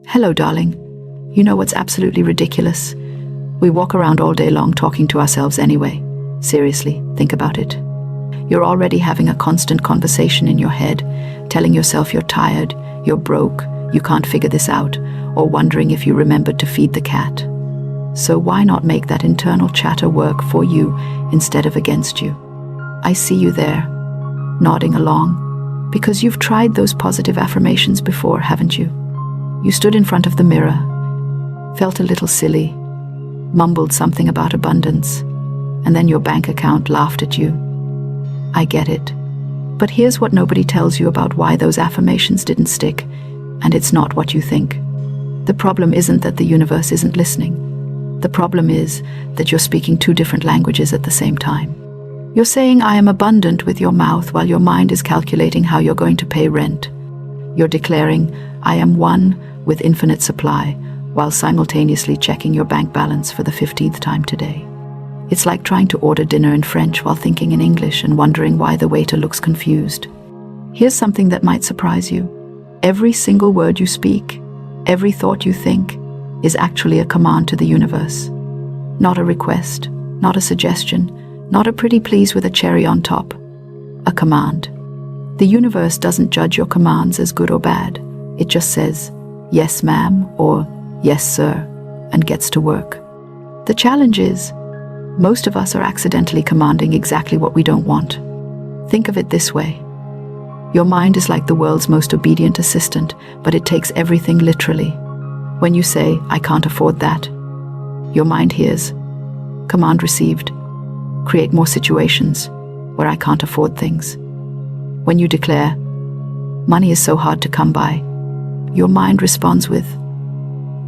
Hello, darling. You know what's absolutely ridiculous? We walk around all day long talking to ourselves anyway. Seriously, think about it. You're already having a constant conversation in your head, telling yourself you're tired, you're broke, you can't figure this out, or wondering if you remembered to feed the cat. So why not make that internal chatter work for you instead of against you? I see you there, nodding along, because you've tried those positive affirmations before, haven't you? You stood in front of the mirror, felt a little silly, mumbled something about abundance, and then your bank account laughed at you. I get it. But here's what nobody tells you about why those affirmations didn't stick, and it's not what you think. The problem isn't that the universe isn't listening. The problem is that you're speaking two different languages at the same time. You're saying I am abundant with your mouth while your mind is calculating how you're going to pay rent. You're declaring I am one with infinite supply while simultaneously checking your bank balance for the 15th time today. It's like trying to order dinner in French while thinking in English and wondering why the waiter looks confused. Here's something that might surprise you. Every single word you speak, every thought you think, is actually a command to the universe. Not a request, not a suggestion, not a pretty please with a cherry on top. A command. The universe doesn't judge your commands as good or bad. It just says, yes, ma'am, or yes, sir, and gets to work. The challenge is, most of us are accidentally commanding exactly what we don't want. Think of it this way. Your mind is like the world's most obedient assistant, but it takes everything literally. When you say, I can't afford that, your mind hears, command received, create more situations where I can't afford things. When you declare, money is so hard to come by, your mind responds with,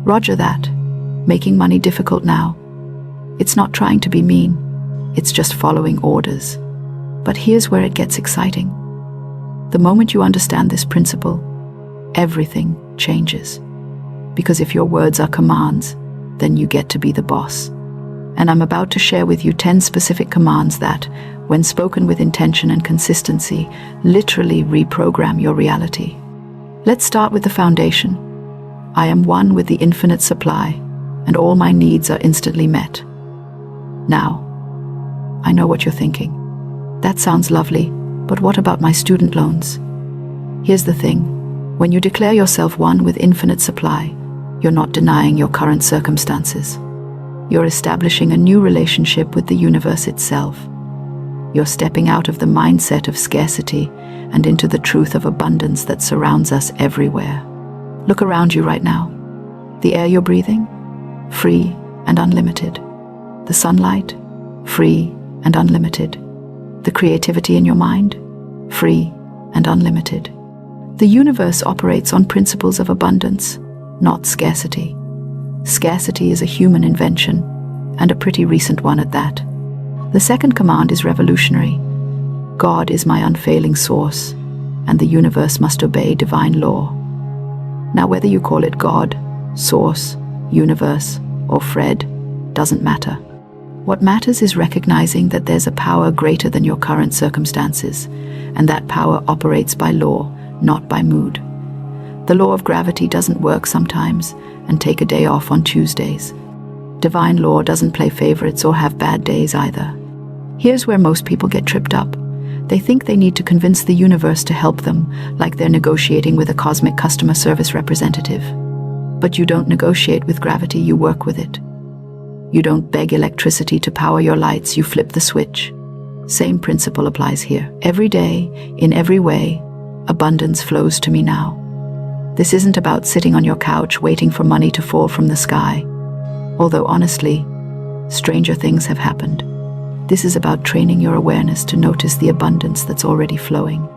Roger that, making money difficult now. It's not trying to be mean, it's just following orders. But here's where it gets exciting. The moment you understand this principle, everything changes. Because if your words are commands, then you get to be the boss. And I'm about to share with you 10 specific commands that, when spoken with intention and consistency, literally reprogram your reality. Let's start with the foundation. I am one with the infinite supply, and all my needs are instantly met. Now, I know what you're thinking. That sounds lovely, but what about my student loans? Here's the thing. When you declare yourself one with infinite supply, you're not denying your current circumstances. You're establishing a new relationship with the universe itself. You're stepping out of the mindset of scarcity and into the truth of abundance that surrounds us everywhere. Look around you right now. The air you're breathing? Free and unlimited. The sunlight? Free and unlimited. The creativity in your mind? Free and unlimited. The universe operates on principles of abundance, not scarcity. Scarcity is a human invention, and a pretty recent one at that. The second command is revolutionary. God is my unfailing source, and the universe must obey divine law. Now, whether you call it God, source, universe, or Fred, doesn't matter. What matters is recognizing that there's a power greater than your current circumstances, and that power operates by law, not by mood. The law of gravity doesn't work sometimes, and take a day off on Tuesdays. Divine law doesn't play favorites or have bad days either. Here's where most people get tripped up. They think they need to convince the universe to help them, like they're negotiating with a cosmic customer service representative. But you don't negotiate with gravity, you work with it. You don't beg electricity to power your lights, you flip the switch. Same principle applies here. Every day, in every way, abundance flows to me now. This isn't about sitting on your couch waiting for money to fall from the sky. Although honestly, stranger things have happened. This is about training your awareness to notice the abundance that's already flowing.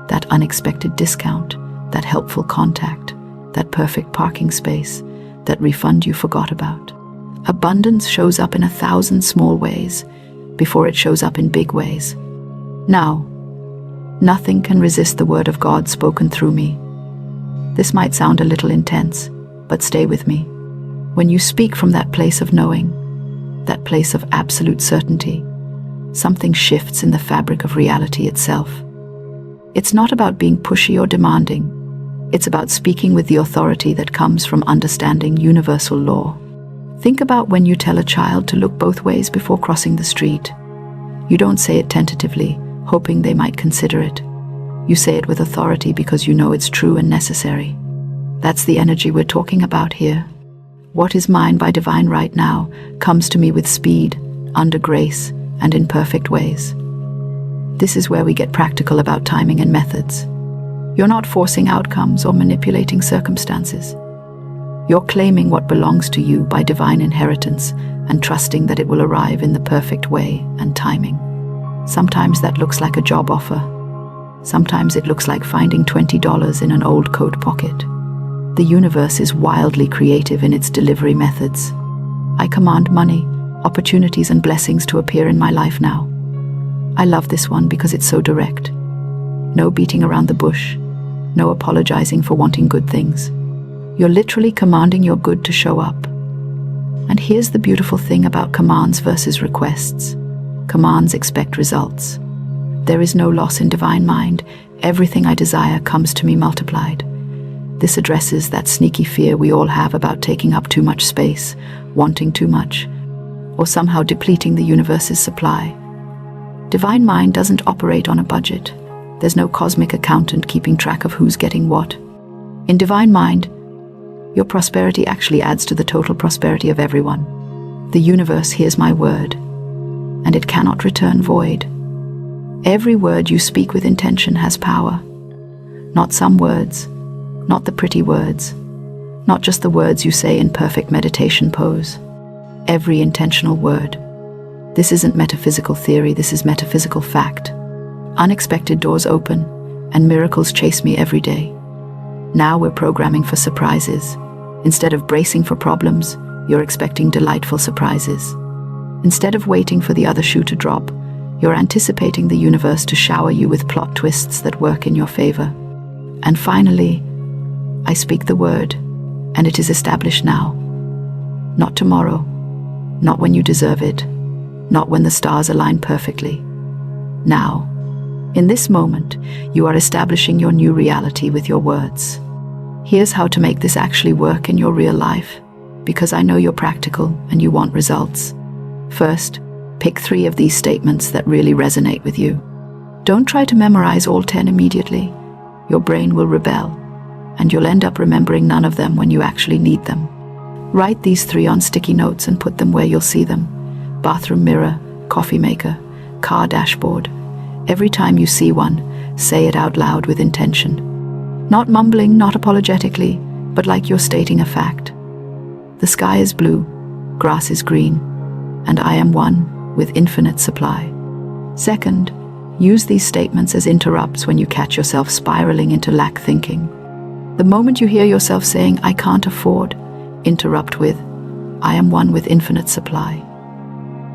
That unexpected discount, that helpful contact, that perfect parking space, that refund you forgot about. Abundance shows up in 1,000 small ways before it shows up in big ways. Now, nothing can resist the word of God spoken through me. This might sound a little intense, but stay with me. When you speak from that place of knowing, that place of absolute certainty, something shifts in the fabric of reality itself. It's not about being pushy or demanding. It's about speaking with the authority that comes from understanding universal law. Think about when you tell a child to look both ways before crossing the street. You don't say it tentatively, hoping they might consider it. You say it with authority because you know it's true and necessary. That's the energy we're talking about here. What is mine by divine right now comes to me with speed, under grace, and in perfect ways. This is where we get practical about timing and methods. You're not forcing outcomes or manipulating circumstances. You're claiming what belongs to you by divine inheritance and trusting that it will arrive in the perfect way and timing. Sometimes that looks like a job offer. Sometimes it looks like finding $20 in an old coat pocket. The universe is wildly creative in its delivery methods. I command money, opportunities, and blessings to appear in my life now. I love this one because it's so direct. No beating around the bush. No apologizing for wanting good things. You're literally commanding your good to show up. And here's the beautiful thing about commands versus requests. Commands expect results. There is no loss in divine mind. Everything I desire comes to me multiplied. This addresses that sneaky fear we all have about taking up too much space, wanting too much, or somehow depleting the universe's supply. Divine mind doesn't operate on a budget. There's no cosmic accountant keeping track of who's getting what. In divine mind, your prosperity actually adds to the total prosperity of everyone. The universe hears my word, and it cannot return void. Every word you speak with intention has power. Not some words, not the pretty words, not just the words you say in perfect meditation pose. Every intentional word. This isn't metaphysical theory, this is metaphysical fact. Unexpected doors open, and miracles chase me every day. Now we're programming for surprises. Instead of bracing for problems, you're expecting delightful surprises. Instead of waiting for the other shoe to drop, you're anticipating the universe to shower you with plot twists that work in your favor. And finally, I speak the word, and it is established now. Not tomorrow, not when you deserve it, not when the stars align perfectly. Now. In this moment, you are establishing your new reality with your words. Here's how to make this actually work in your real life, because I know you're practical and you want results. First, pick 3 of these statements that really resonate with you. Don't try to memorize all 10 immediately. Your brain will rebel, and you'll end up remembering none of them when you actually need them. Write these 3 on sticky notes and put them where you'll see them. Bathroom mirror, coffee maker, car dashboard. Every time you see one, say it out loud with intention. Not mumbling, not apologetically, but like you're stating a fact. The sky is blue, grass is green, and I am one with infinite supply. Second, use these statements as interrupts when you catch yourself spiraling into lack thinking. The moment you hear yourself saying, I can't afford, interrupt with, I am one with infinite supply.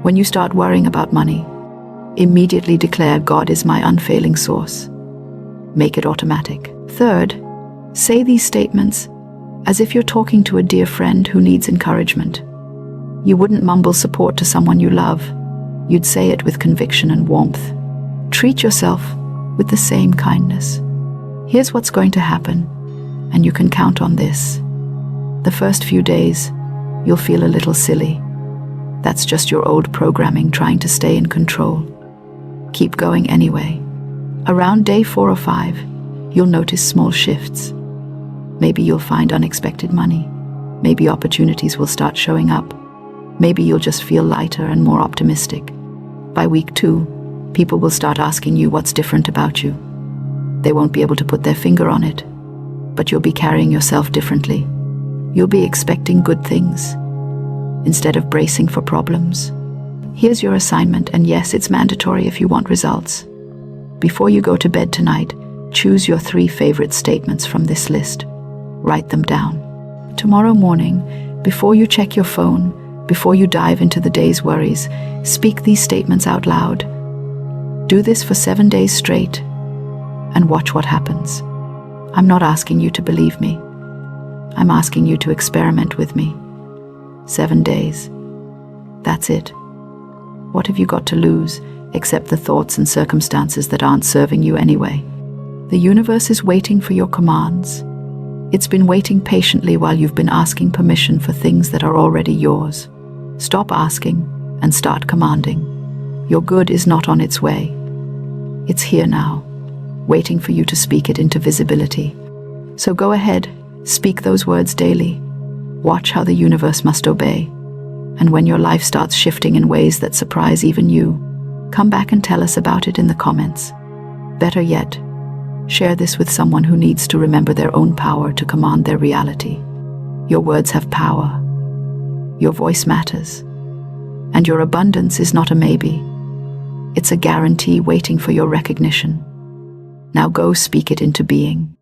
When you start worrying about money, immediately declare God is my unfailing source. Make it automatic. Third, say these statements as if you're talking to a dear friend who needs encouragement. You wouldn't mumble support to someone you love. You'd say it with conviction and warmth. Treat yourself with the same kindness. Here's what's going to happen, and you can count on this. The first few days, you'll feel a little silly. That's just your old programming trying to stay in control. Keep going anyway. Around day 4 or 5, you'll notice small shifts. Maybe you'll find unexpected money. Maybe opportunities will start showing up. Maybe you'll just feel lighter and more optimistic. By week 2, people will start asking you what's different about you. They won't be able to put their finger on it, but you'll be carrying yourself differently. You'll be expecting good things instead of bracing for problems. Here's your assignment, and yes, it's mandatory if you want results. Before you go to bed tonight, choose your 3 favorite statements from this list. Write them down. Tomorrow morning, before you check your phone, before you dive into the day's worries, speak these statements out loud. Do this for 7 days straight, and watch what happens. I'm not asking you to believe me. I'm asking you to experiment with me. 7 days. That's it. What have you got to lose, except the thoughts and circumstances that aren't serving you anyway? The universe is waiting for your commands. It's been waiting patiently while you've been asking permission for things that are already yours. Stop asking and start commanding. Your good is not on its way. It's here now, waiting for you to speak it into visibility. So go ahead, speak those words daily. Watch how the universe must obey. And when your life starts shifting in ways that surprise even you, come back and tell us about it in the comments. Better yet, share this with someone who needs to remember their own power to command their reality. Your words have power. Your voice matters. And your abundance is not a maybe. It's a guarantee waiting for your recognition. Now go speak it into being.